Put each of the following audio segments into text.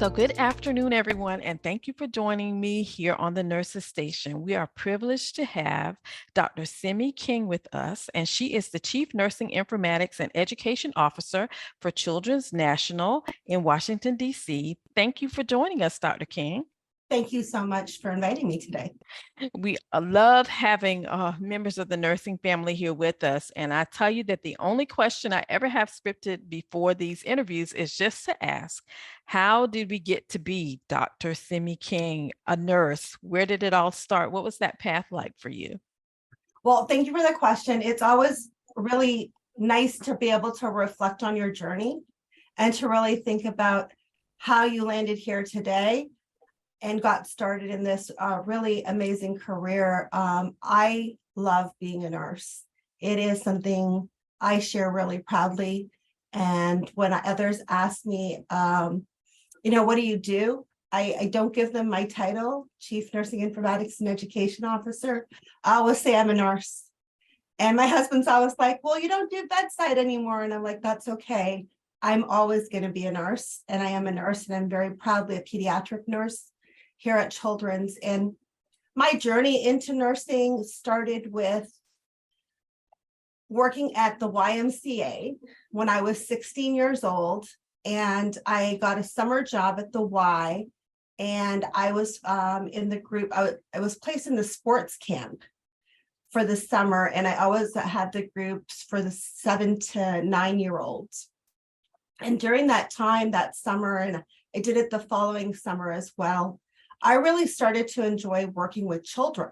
So, good afternoon, everyone, and thank you for joining me here on the Nurses Station. We are privileged to have Dr. Simmy King with us, and she is the Chief Nursing Informatics and Education Officer for Children's National in Washington, D.C. Thank you for joining us, Dr. King. Thank you so much for inviting me today. We love having members of the nursing family here with us. And I tell you that the only question I ever have scripted before these interviews is just to ask, how did we get to be Dr. Simmy King, a nurse? Where did it all start? What was that path like for you? Well, thank you for the question. It's always really nice to be able to reflect on your journey and to really think about how you landed here today and got started in this really amazing career. I love being a nurse. It is something I share really proudly. And when others ask me, what do you do? I don't give them my title, Chief Nursing Informatics and Education Officer. I always say I'm a nurse. And my husband's always like, well, you don't do bedside anymore. And I'm like, that's okay. I'm always going to be a nurse. And I am a nurse, and I'm very proudly a pediatric nurse here at Children's. And my journey into nursing started with working at the YMCA when I was 16 years old. And I got a summer job at the Y. And I was in the group, I was placed in the sports camp for the summer. And I always had the groups for the 7 to 9-year-olds. And during that time, that summer, and I did it the following summer as well, I really started to enjoy working with children.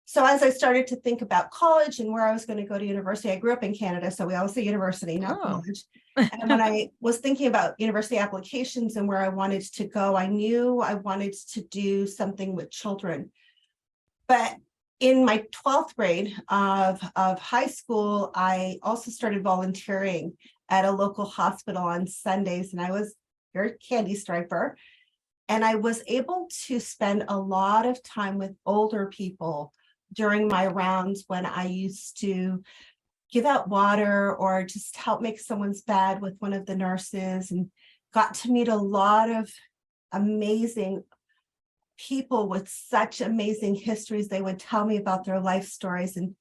So as I started to think about college and where I was going to go to university, I grew up in Canada, so we always say university, not college. And when I was thinking about university applications and where I wanted to go, I knew I wanted to do something with children. But in my 12th grade of high school, I also started volunteering at a local hospital on Sundays, and I was your candy striper. And I was able to spend a lot of time with older people during my rounds when I used to give out water or just help make someone's bed with one of the nurses, and got to meet a lot of amazing people with such amazing histories. They would tell me about their life stories. And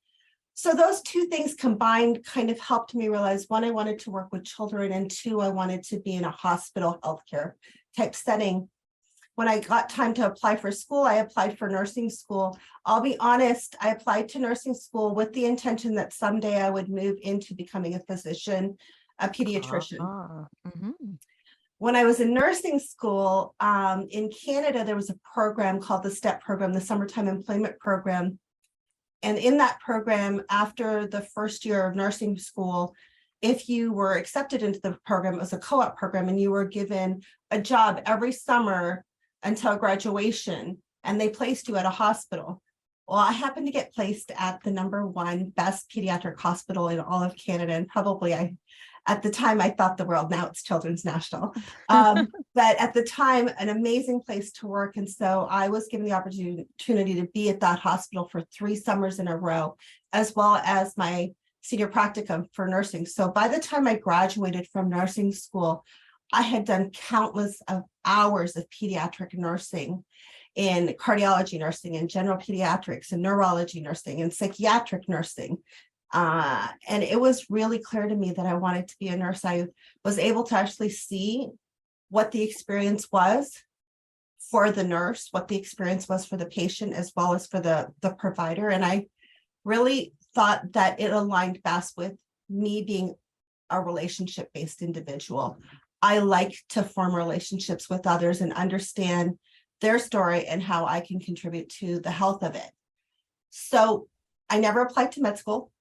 so those two things combined kind of helped me realize, one, I wanted to work with children, and two, I wanted to be in a hospital healthcare type setting. When I got time to apply for school, I applied for nursing school. I'll be honest, I applied to nursing school with the intention that someday I would move into becoming a physician, a pediatrician. When I was in nursing school in Canada, there was a program called the STEP program, the Summertime Employment Program. And in that program, after the first year of nursing school, if you were accepted into the program, it was a co-op program, and you were given a job every summer until graduation, and they placed you at a hospital. Well, I happened to get placed at the #1 best pediatric hospital in all of Canada, and probably at the time I thought the world. Now it's Children's National, but at the time, an amazing place to work. And so I was given the opportunity to be at that hospital for 3 summers in a row, as well as my senior practicum for nursing. So by the time I graduated from nursing school, I had done countless of hours of pediatric nursing, in cardiology nursing and general pediatrics and neurology nursing and psychiatric nursing. And it was really clear to me that I wanted to be a nurse. I was able to actually see what the experience was for the nurse, what the experience was for the patient, as well as for the provider. And I really thought that it aligned best with me being a relationship-based individual. I like to form relationships with others and understand their story and how I can contribute to the health of it. So I never applied to med school.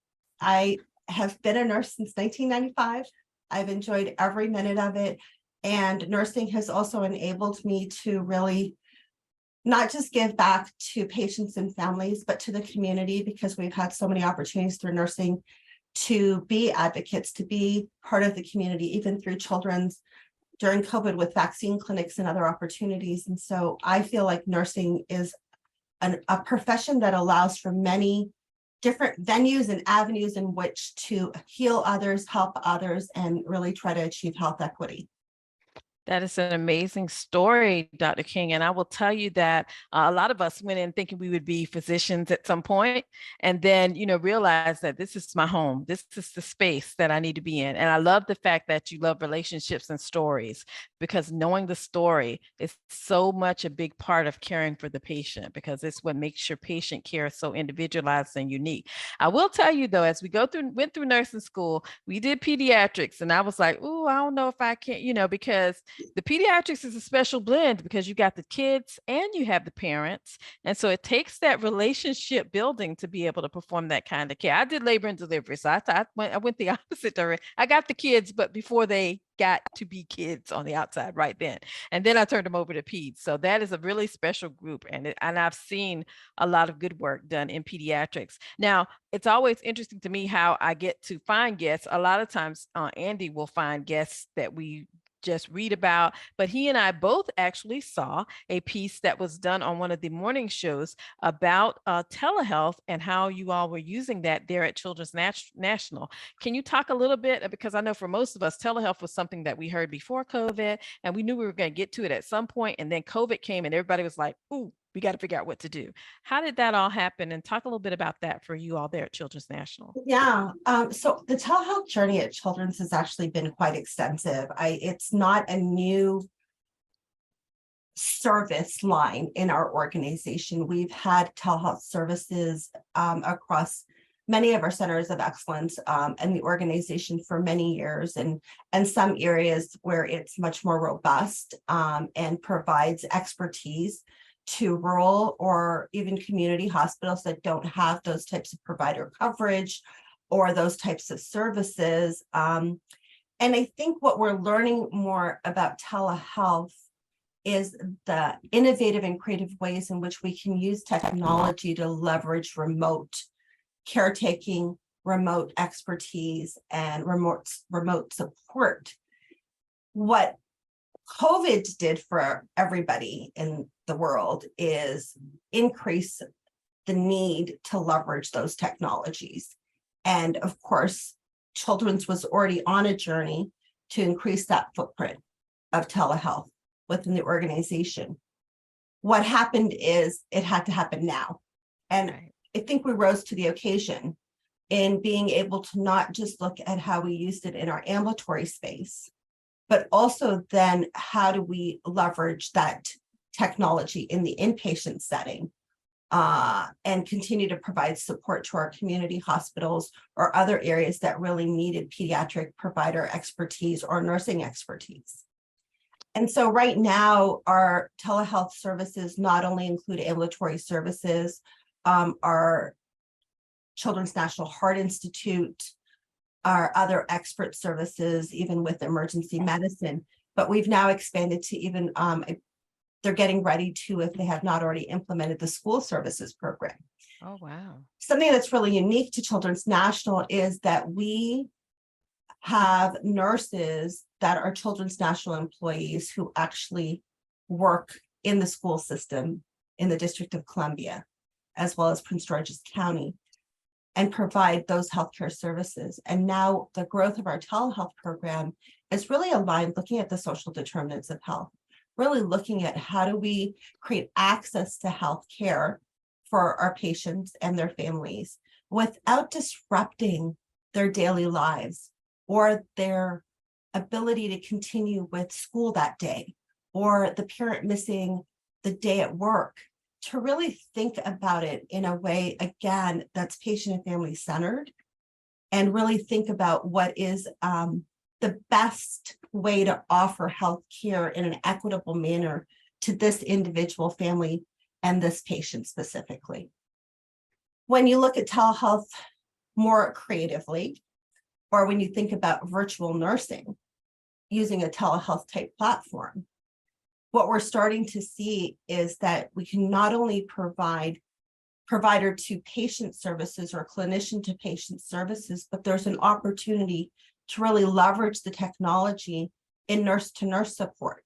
I have been a nurse since 1995. I've enjoyed every minute of it. And nursing has also enabled me to really not just give back to patients and families, but to the community, because we've had so many opportunities through nursing to be advocates, to be part of the community, even through Children's during COVID with vaccine clinics and other opportunities. And so I feel like nursing is a profession that allows for many different venues and avenues in which to heal others, help others, and really try to achieve health equity. That is an amazing story, Dr. King. And I will tell you that a lot of us went in thinking we would be physicians at some point, and then, realize that this is my home. This is the space that I need to be in. And I love the fact that you love relationships and stories, because knowing the story is so much a big part of caring for the patient, because it's what makes your patient care so individualized and unique. I will tell you though, as we went through nursing school, we did pediatrics, and I was like, oh, I don't know if I can, because the pediatrics is a special blend, because you got the kids and you have the parents. And so it takes that relationship building to be able to perform that kind of care. I did labor and delivery. So I went the opposite direction. I got the kids, but before they got to be kids on the outside right then. And then I turned them over to peds. So that is a really special group. And I've seen a lot of good work done in pediatrics. Now, it's always interesting to me how I get to find guests. A lot of times, Andy will find guests that we just read about, but he and I both actually saw a piece that was done on one of the morning shows about telehealth and how you all were using that there at Children's National. Can you talk a little bit? Because I know for most of us, telehealth was something that we heard before COVID, and we knew we were going to get to it at some point, and then COVID came and everybody was like, ooh, we got to figure out what to do. How did that all happen? And talk a little bit about that for you all there at Children's National. Yeah, so the telehealth journey at Children's has actually been quite extensive. It's not a new service line in our organization. We've had telehealth services across many of our centers of excellence and the organization for many years, and some areas where it's much more robust and provides expertise to rural or even community hospitals that don't have those types of provider coverage or those types of services. And I think what we're learning more about telehealth is the innovative and creative ways in which we can use technology to leverage remote caretaking, remote expertise, and remote support. What COVID did for everybody in the world is increase the need to leverage those technologies. And of course, Children's was already on a journey to increase that footprint of telehealth within the organization. What happened is it had to happen now. And Right. I think we rose to the occasion in being able to not just look at how we used it in our ambulatory space, but also then how do we leverage that technology in the inpatient setting and continue to provide support to our community hospitals or other areas that really needed pediatric provider expertise or nursing expertise. And so right now, our telehealth services not only include ambulatory services, our Children's National Heart Institute, our other expert services, even with emergency medicine, but we've now expanded to even, they're getting ready to, if they have not already implemented, the school services program. Oh, wow. Something that's really unique to Children's National is that we have nurses that are Children's National employees who actually work in the school system in the District of Columbia, as well as Prince George's County, and provide those healthcare services. And now the growth of our telehealth program is really aligned, looking at the social determinants of health, really looking at how do we create access to healthcare for our patients and their families without disrupting their daily lives or their ability to continue with school that day, or the parent missing the day at work, to really think about it in a way, again, that's patient and family centered, and really think about what is the best way to offer health care in an equitable manner to this individual family and this patient specifically. When you look at telehealth more creatively, or when you think about virtual nursing using a telehealth type platform, what we're starting to see is that we can not only provide provider to patient services or clinician to patient services, but there's an opportunity to really leverage the technology in nurse to nurse support.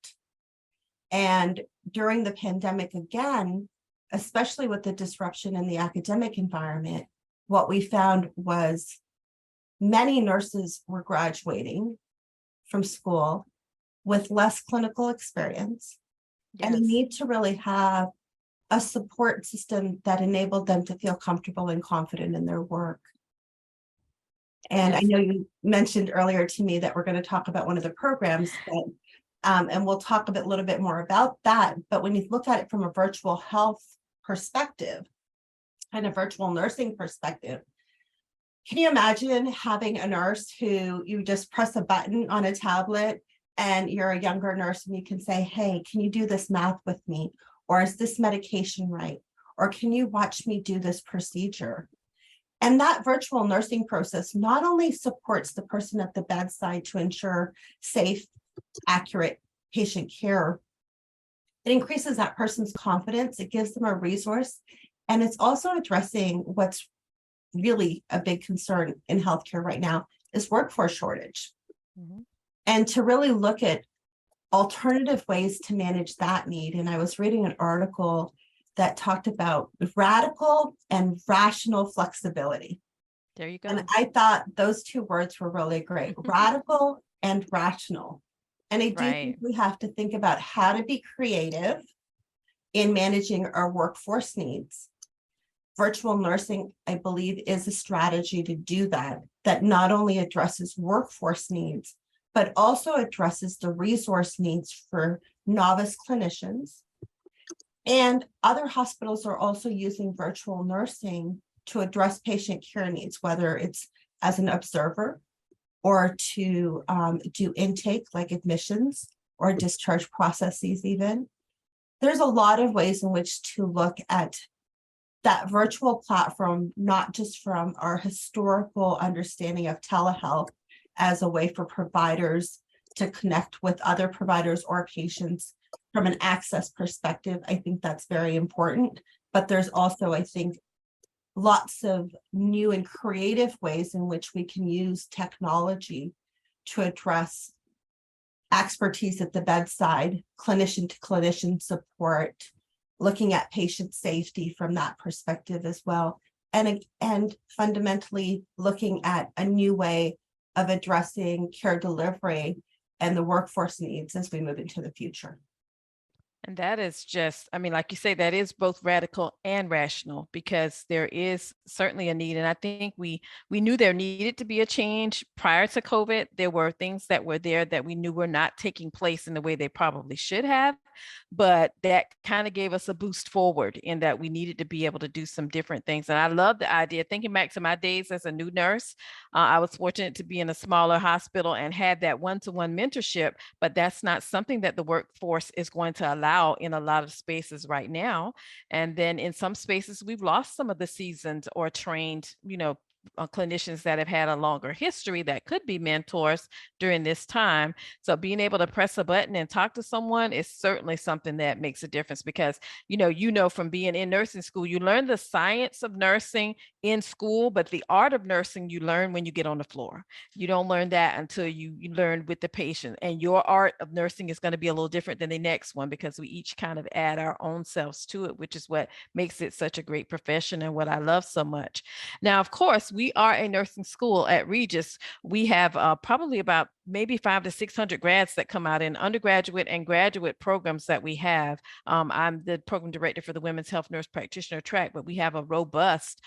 And during the pandemic, again, especially with the disruption in the academic environment, what we found was many nurses were graduating from school with less clinical experience and a Yes. need to really have a support system that enabled them to feel comfortable and confident in their work. And I Yes. know you mentioned earlier to me that we're going to talk about one of the programs, and we'll talk a little bit more about that. But when you look at it from a virtual health perspective and a virtual nursing perspective, can you imagine having a nurse who you just press a button on a tablet and you're a younger nurse and you can say, hey, can you do this math with me? Or is this medication right? Or can you watch me do this procedure? And that virtual nursing process not only supports the person at the bedside to ensure safe, accurate patient care, it increases that person's confidence, it gives them a resource, and it's also addressing what's really a big concern in healthcare right now is workforce shortage. Mhm. And to really look at alternative ways to manage that need. And I was reading an article that talked about radical and rational flexibility. There you And go. I thought those two words were really great, radical and rational. And I do think Right. we have to think about how to be creative in managing our workforce needs. Virtual nursing, I believe, is a strategy to do that, that not only addresses workforce needs, but also addresses the resource needs for novice clinicians. And other hospitals are also using virtual nursing to address patient care needs, whether it's as an observer or to do intake like admissions or discharge processes even. There's a lot of ways in which to look at that virtual platform, not just from our historical understanding of telehealth as a way for providers to connect with other providers or patients from an access perspective. I think that's very important. But there's also, I think, lots of new and creative ways in which we can use technology to address expertise at the bedside, clinician to clinician support, looking at patient safety from that perspective as well. And fundamentally looking at a new way of addressing care delivery and the workforce needs as we move into the future. And that is just, I mean, like you say, that is both radical and rational because there is certainly a need. And I think we knew there needed to be a change prior to COVID. There were things that were there that we knew were not taking place in the way they probably should have. But that kind of gave us a boost forward in that we needed to be able to do some different things. And I love the idea, thinking back to my days as a new nurse, I was fortunate to be in a smaller hospital and had that one-to-one mentorship, but that's not something that the workforce is going to allow in a lot of spaces right now. And then in some spaces, we've lost some of the seasoned or trained, clinicians that have had a longer history that could be mentors during this time. So being able to press a button and talk to someone is certainly something that makes a difference because from being in nursing school, you learn the science of nursing in school, but the art of nursing you learn when you get on the floor. You don't learn that until you learn with the patient. And your art of nursing is going to be a little different than the next one because we each kind of add our own selves to it, which is what makes it such a great profession and what I love so much. Now, of course, we are a nursing school at Regis. We have probably about maybe 500 to 600 grads that come out in undergraduate and graduate programs that we have. I'm the program director for the Women's Health Nurse Practitioner track, but we have a robust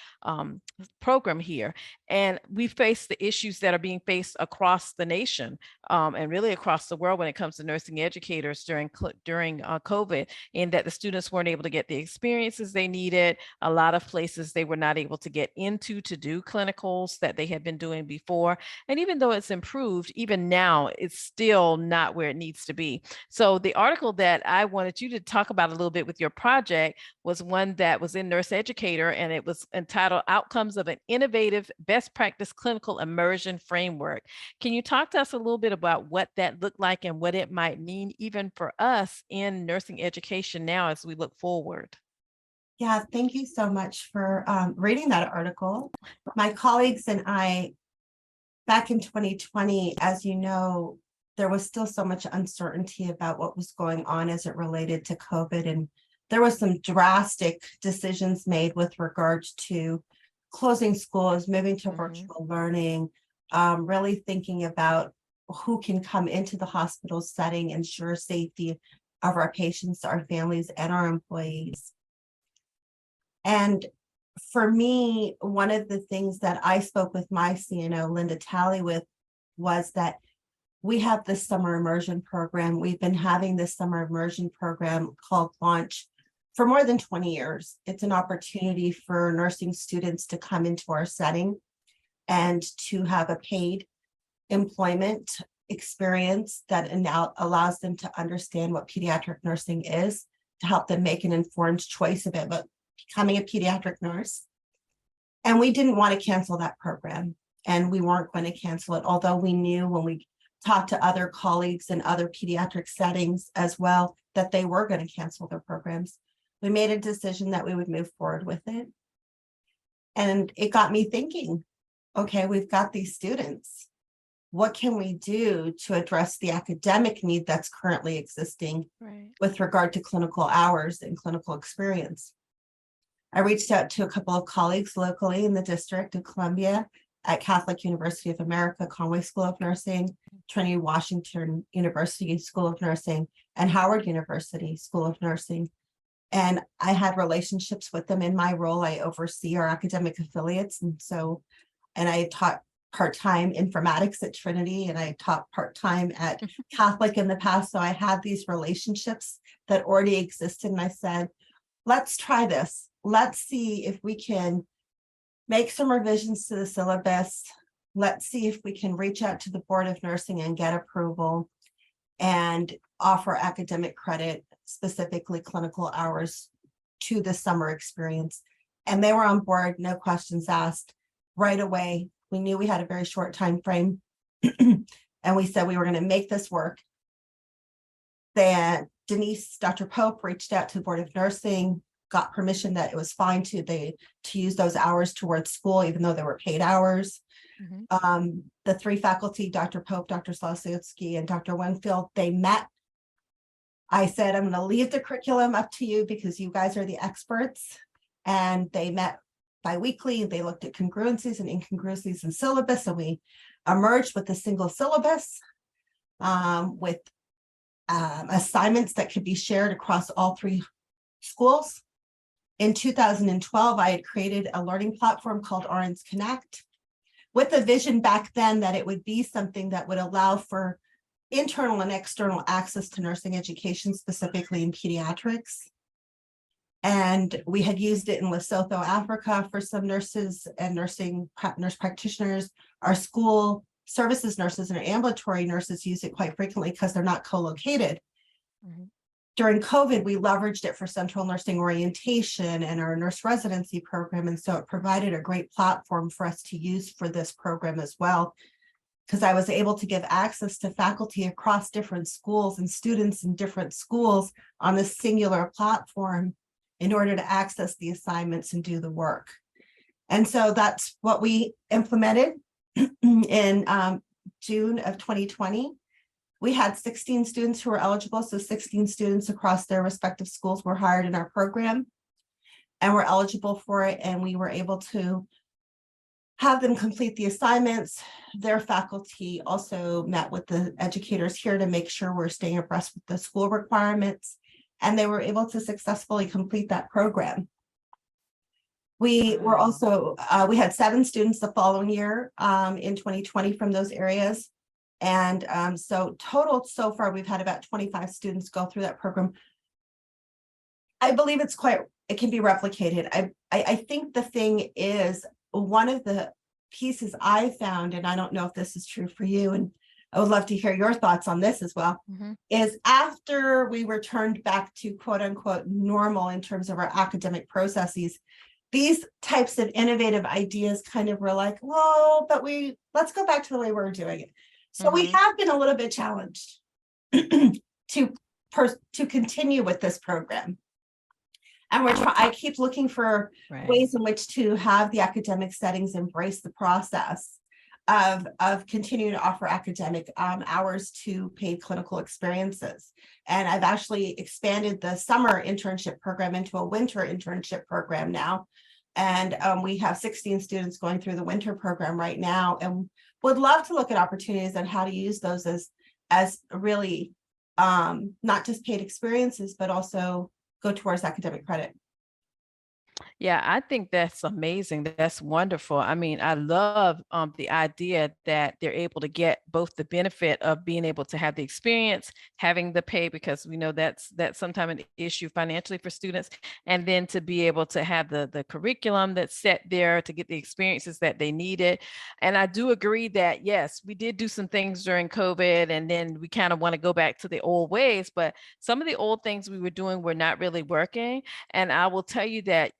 program here. And we face the issues that are being faced across the nation and really across the world when it comes to nursing educators during COVID, in that the students weren't able to get the experiences they needed. A lot of places they were not able to get into to do clinicals that they had been doing before. And even though it's improved, even now, it's still not where it needs to be. So the article that I wanted you to talk about a little bit with your project was one that was in Nurse Educator, and it was entitled Outcomes of an Innovative Best Practice Clinical Immersion Framework. Can you talk to us a little bit about what that looked like and what it might mean even for us in nursing education now as we look forward? Yeah, thank you so much for reading that article. My colleagues and I, back in 2020, as you know, there was still so much uncertainty about what was going on as it related to COVID. And there was some drastic decisions made with regards to closing schools, moving to Mhm. virtual learning, really thinking about who can come into the hospital setting, ensure safety of our patients, our families, and our employees. And for me, one of the things that I spoke with my CNO, Linda Talley, with was that we have this summer immersion program. We've been having this summer immersion program called Launch for more than 20 years. It's an opportunity for nursing students to come into our setting and to have a paid employment experience that now allows them to understand what pediatric nursing is, to help them make an informed choice about becoming a pediatric nurse. And we didn't want to cancel that program, and we weren't going to cancel it, although we knew when we talked to other colleagues in other pediatric settings as well that they were going to cancel their programs. We made a decision that we would move forward with it. And it got me thinking, okay, we've got these students. What can we do to address the academic need that's currently existing with regard to clinical hours and clinical experience? I reached out to a couple of colleagues locally in the District of Columbia at Catholic University of America, Conway School of Nursing, Trinity Washington University School of Nursing, and Howard University School of Nursing. And I had relationships with them in my role. I oversee our academic affiliates. And I taught part-time informatics at Trinity, and I taught part-time at Catholic in the past. So I had these relationships that already existed. And I said, let's try this. Let's see if we can make some revisions to the syllabus. Let's see if we can reach out to the Board of Nursing and get approval and offer academic credit, specifically clinical hours, to the summer experience. And they were on board, no questions asked, right away. We knew we had a very short time frame, and we said we were going to make this work. Then Denise, Dr. Pope, reached out to the Board of Nursing, got permission that it was fine to use those hours towards school, even though they were paid hours. The three faculty, Dr. Pope, Dr. Slosowski, and Dr. Winfield, they met. I said, I'm going to leave the curriculum up to you because you guys are the experts. And they met biweekly. They looked at congruencies and incongruencies in syllabus, and we emerged with a single syllabus with assignments that could be shared across all three schools. In 2012, I had created a learning platform called RNs Connect, with a vision back then that it would be something that would allow for internal and external access to nursing education, specifically in pediatrics. And we had used it in Lesotho, Africa for some nurses and nurse practitioners. Our school services nurses and our ambulatory nurses use it quite frequently because they're not co-located. During COVID, we leveraged it for central nursing orientation and our nurse residency program. And so it provided a great platform for us to use for this program as well, because I was able to give access to faculty across different schools and students in different schools on this singular platform in order to access the assignments and do the work. And so that's what we implemented in June of 2020. We had 16 students who were eligible. So 16 students across their respective schools were hired in our program and were eligible for it. And we were able to have them complete the assignments. Their faculty also met with the educators here to make sure we're staying abreast with the school requirements. And they were able to successfully complete that program. We were also, we had 7 students the following year in 2020 from those areas. And so total so far, we've had about 25 students go through that program. I believe it can be replicated. I think the thing is, one of the pieces I found, and I don't know if this is true for you, and I would love to hear your thoughts on this as well, is after we returned back to quote unquote normal in terms of our academic processes, these types of innovative ideas kind of were like, well, but let's go back to the way we were doing it. So we have been a little bit challenged to continue with this program. And I keep looking for ways in which to have the academic settings embrace the process of continuing to offer academic hours to paid clinical experiences. And I've actually expanded the summer internship program into a winter internship program now. And we have 16 students going through the winter program right now. And would love to look at opportunities on how to use those as really not just paid experiences, but also go towards academic credit. Yeah, I think that's amazing. That's wonderful. I mean, I love the idea that they're able to get both the benefit of being able to have the experience, having the pay, because we know that's sometimes an issue financially for students, and then to be able to have the curriculum that's set there to get the experiences that they needed. And I do agree that yes, we did do some things during COVID, and then we kind of want to go back to the old ways, but some of the old things we were doing were not really working. And I will tell you that,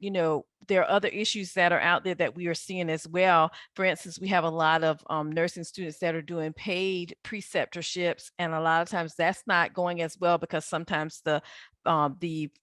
there are other issues that are out there that we are seeing as well. For instance, we have a lot of nursing students that are doing paid preceptorships, and a lot of times that's not going as well because sometimes the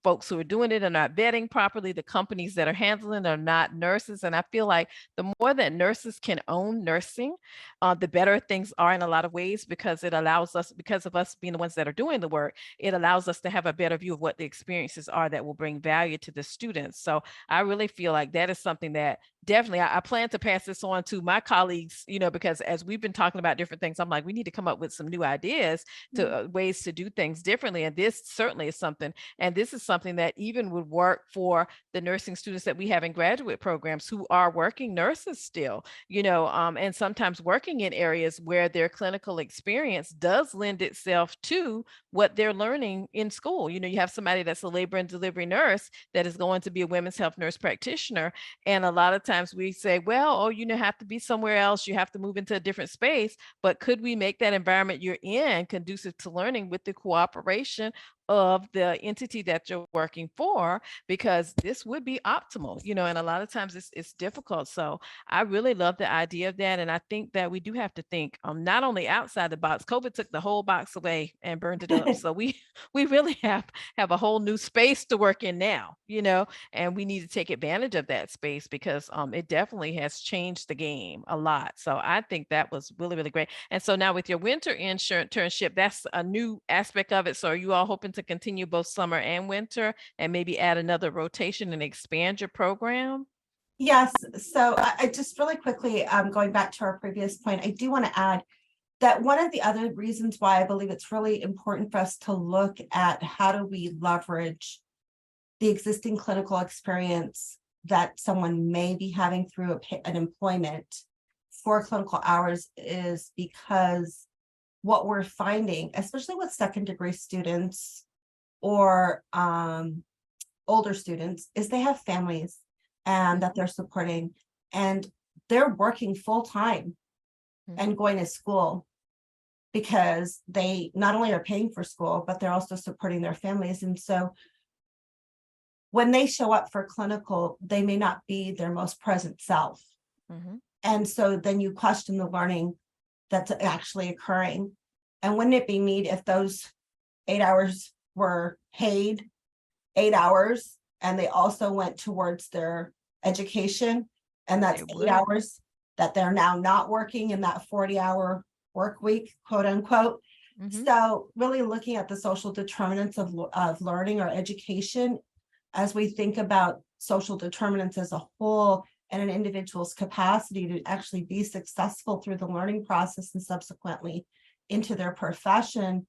folks who are doing it are not vetting properly. The companies that are handling it are not nurses, and I feel like the more that nurses can own nursing, the better things are in a lot of ways, because it allows us, because of us being the ones that are doing the work, it allows us to have a better view of what the experiences are that will bring value to the students. So I really feel like that is something that definitely I plan to pass this on to my colleagues, because as we've been talking about different things, I'm like, we need to come up with some new ideas to ways to do things differently. And this certainly is something, and this is something that even would work for the nursing students that we have in graduate programs who are working nurses still, and sometimes working in areas where their clinical experience does lend itself to what they're learning in school. You have somebody that's a labor and delivery nurse that is going to be a women's health nurse practitioner. And a lot of times we say, well, oh, have to be somewhere else. You have to move into a different space. But could we make that environment you're in conducive to learning with the cooperation of the entity that you're working for? Because this would be optimal, and a lot of times it's difficult. So I really love the idea of that. And I think that we do have to think not only outside the box. COVID took the whole box away and burned it up. So we really have a whole new space to work in now, and we need to take advantage of that space because it definitely has changed the game a lot. So I think that was really, really great. And so now with your winter internship, that's a new aspect of it. So are you all hoping to continue both summer and winter and maybe add another rotation and expand your program? Yes, so I just really quickly, going back to our previous point, I do want to add that one of the other reasons why I believe it's really important for us to look at how do we leverage the existing clinical experience that someone may be having through an employment for clinical hours is because what we're finding, especially with second degree students or older students, is they have families and that they're supporting, and they're working full time and going to school because they not only are paying for school, but they're also supporting their families. And so when they show up for clinical, they may not be their most present self. Mm-hmm. And so then you question the learning that's actually occurring. And wouldn't it be neat if those 8 hours were paid 8 hours and they also went towards their education, and that's 8 hours that they're now not working in that 40-hour work week, quote unquote. Mm-hmm. So really looking at the social determinants of learning or education as we think about social determinants as a whole and an individual's capacity to actually be successful through the learning process and subsequently into their profession,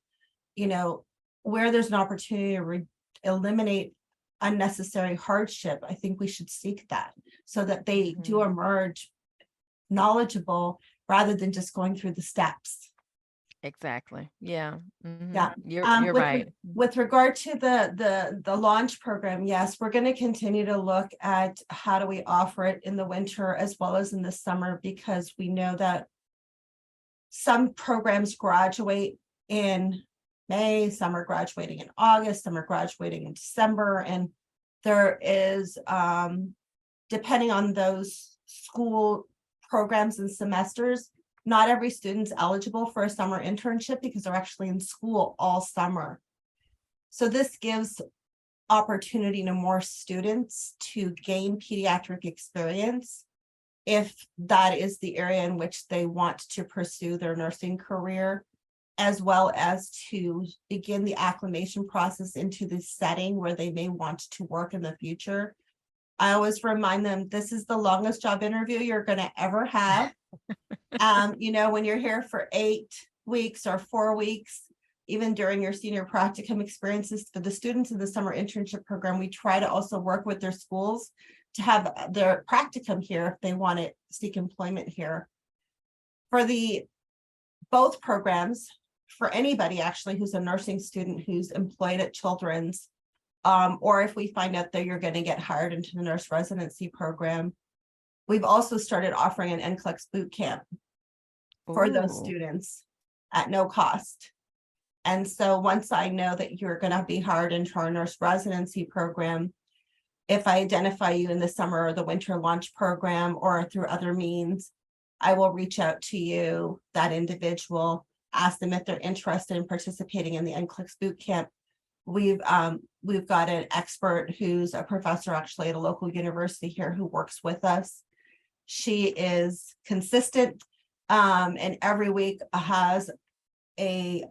where there's an opportunity to eliminate unnecessary hardship, I think we should seek that so that they do emerge knowledgeable rather than just going through the steps. Exactly. Yeah. Mm-hmm. Yeah. You're right. With regard to the launch program, yes, we're going to continue to look at how do we offer it in the winter as well as in the summer, because we know that some programs graduate in May, some are graduating in August, some are graduating in December, and there is, depending on those school programs and semesters, not every student's eligible for a summer internship because they're actually in school all summer. So this gives opportunity to more students to gain pediatric experience if that is the area in which they want to pursue their nursing career, as well as to begin the acclimation process into the setting where they may want to work in the future. I always remind them, this is the longest job interview you're going to ever have. When you're here for 8 weeks or 4 weeks, even during your senior practicum experiences for the students in the summer internship program, we try to also work with their schools to have their practicum here if they want to seek employment here. For the both programs, for anybody actually who's a nursing student who's employed at Children's, or if we find out that you're going to get hired into the nurse residency program, we've also started offering an NCLEX boot camp for those Ooh. students at no cost. And so once I know that you're going to be hired into our nurse residency program, if I identify you in the summer or the winter launch program or through other means, I will reach out to you, that individual, ask them if they're interested in participating in the NCLEX boot camp. We've got an expert who's a professor actually at a local university here who works with us. She is consistent, and every week has a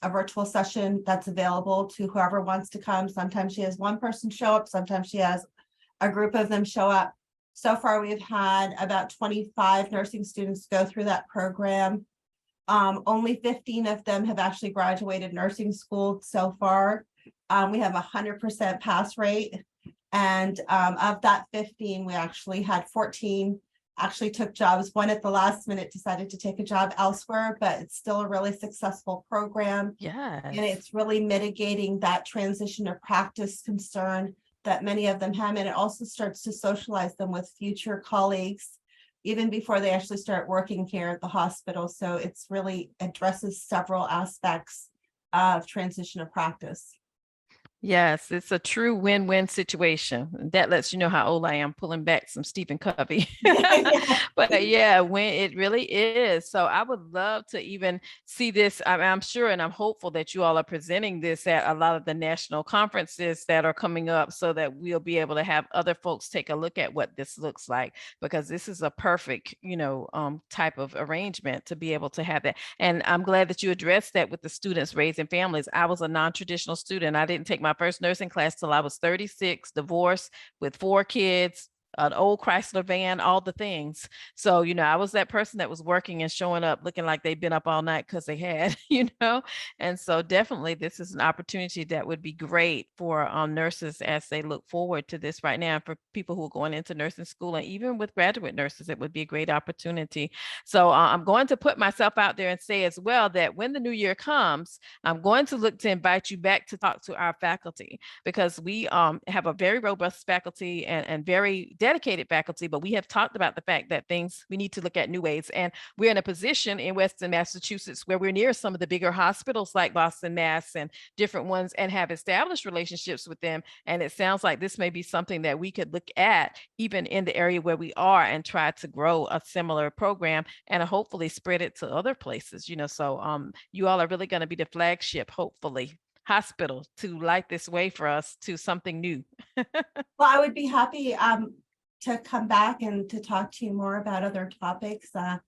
virtual session that's available to whoever wants to come. Sometimes she has one person show up, sometimes she has a group of them show up. So far, we've had about 25 nursing students go through that program. Only 15 of them have actually graduated nursing school so far. We have 100% pass rate. And of that 15, we actually had 14 actually took jobs. One at the last minute decided to take a job elsewhere, but it's still a really successful program. And Yes. it's really mitigating that transition to practice concern that many of them have. And it also starts to socialize them with future colleagues even before they actually start working here at the hospital. So it's really addresses several aspects of transition of practice. Yes, it's a true win-win situation. That lets you know how old I am, pulling back some Stephen Covey. But yeah, when it really is. So I would love to even see this. I'm sure and I'm hopeful that you all are presenting this at a lot of the national conferences that are coming up so that we'll be able to have other folks take a look at what this looks like, because this is a perfect, type of arrangement to be able to have that. And I'm glad that you addressed that with the students raising families. I was a non-traditional student. I didn't take my first nursing class till I was 36, divorced with 4 kids, an old Chrysler van, all the things. So, I was that person that was working and showing up looking like they'd been up all night because they had, And so definitely this is an opportunity that would be great for nurses as they look forward to this right now. And for people who are going into nursing school and even with graduate nurses, it would be a great opportunity. So I'm going to put myself out there and say as well that when the new year comes, I'm going to look to invite you back to talk to our faculty, because we have a very robust faculty and very dedicated faculty, but we have talked about the fact that we need to look at new ways. And we're in a position in Western Massachusetts where we're near some of the bigger hospitals like Boston, Mass, and different ones, and have established relationships with them. And it sounds like this may be something that we could look at even in the area where we are and try to grow a similar program and hopefully spread it to other places. So you all are really going to be the flagship, hopefully, hospital to light this way for us to something new. Well, I would be happy to come back and to talk to you more about other topics. I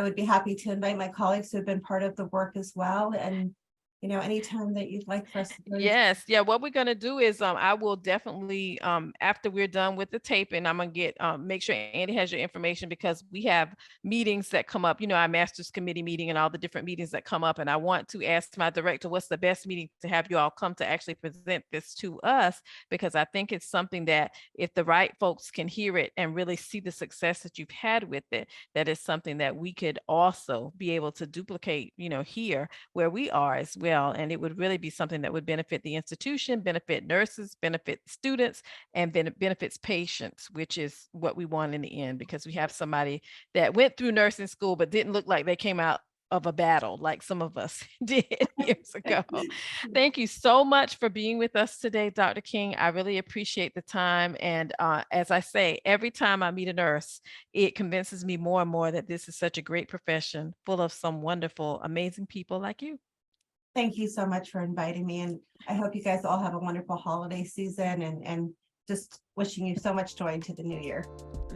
would be happy to invite my colleagues who have been part of the work as well. And, anytime that you'd like for us to do this. Yes. Yeah. What we're gonna do is I will definitely after we're done with the taping, I'm gonna get make sure Andy has your information, because we have meetings that come up, our master's committee meeting and all the different meetings that come up. And I want to ask my director what's the best meeting to have you all come to actually present this to us, because I think it's something that if the right folks can hear it and really see the success that you've had with it, that is something that we could also be able to duplicate, here where we are as well. And it would really be something that would benefit the institution, benefit nurses, benefit students, and benefits patients, which is what we want in the end, because we have somebody that went through nursing school but didn't look like they came out of a battle like some of us did years ago. Thank you so much for being with us today, Dr. King. I really appreciate the time. And as I say, every time I meet a nurse, it convinces me more and more that this is such a great profession full of some wonderful, amazing people like you. Thank you so much for inviting me. And I hope you guys all have a wonderful holiday season and just wishing you so much joy into the new year.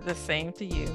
The same to you.